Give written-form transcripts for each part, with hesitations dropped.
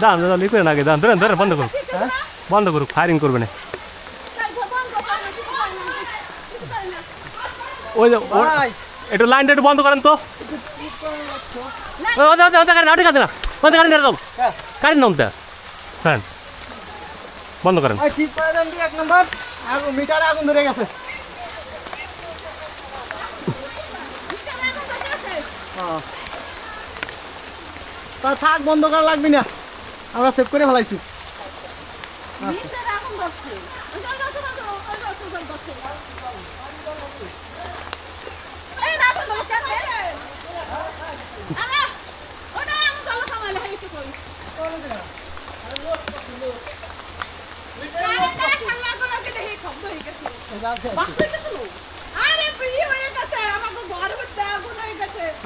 দাঁড়ান দাঁড়ান ই করেন আগে দাঁড়ান ধরেন ধরেন বন্ধ করুন বন্ধ করুক ফায়ারিং করবে না ওই যে একটু লাইনটা একটু বন্ধ করেন তো কারেন না বন্ধ করেন না কারেন না হ্যাঁ বন্ধ করেন ঠিক করে দেন 1 নম্বর আগুন মিটারে আগুন ধরে গেছে তা থাক বন্ধ করা লাগবে না আমরা সেভ করে ফেলাইছি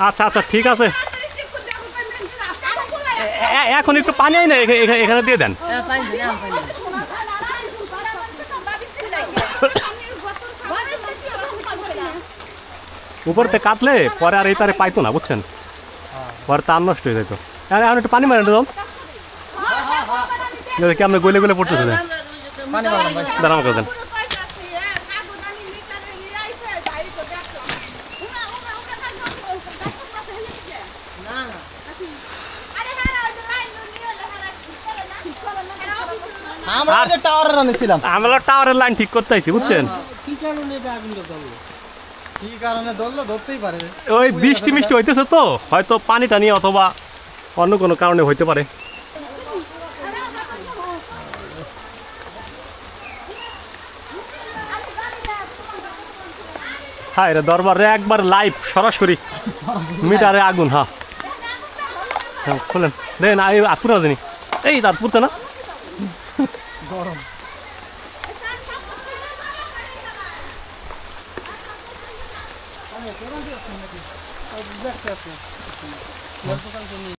আচ্ছা আচ্ছা ঠিক আছে এখন একটু পানি না এখানে দিয়ে দেন উপরতে কাটলে পরে আর এই তারে পাইতো না বুঝছেন পরে তার নষ্ট হয়ে যেত এখন একটু পানি মারেন দাও কি আপনি গলে গলে পড়তেছে দাঁড়া আমাকে দেন আমরা যে টাওয়ারে রানিছিলাম আমরা টাওয়ারের লাইন ঠিক করতে আইছি বুঝছেন কি কারণে এটা আগুনটা জ্বললো কি কারণে জ্বললো ধরতেই পারে ওই বৃষ্টি মিষ্টি হইতেছে তো হয়তো পানি টানি অথবা অন্য কোনো কারণে হইতে পারে হ্যাঁ রে দরবারে একবার লাইভ সরাসরি মিটারে আগুন হ্যাঁ খোলেন দেখেন পুরা জানি এই তার পুরছে না গরম দেখতে আছে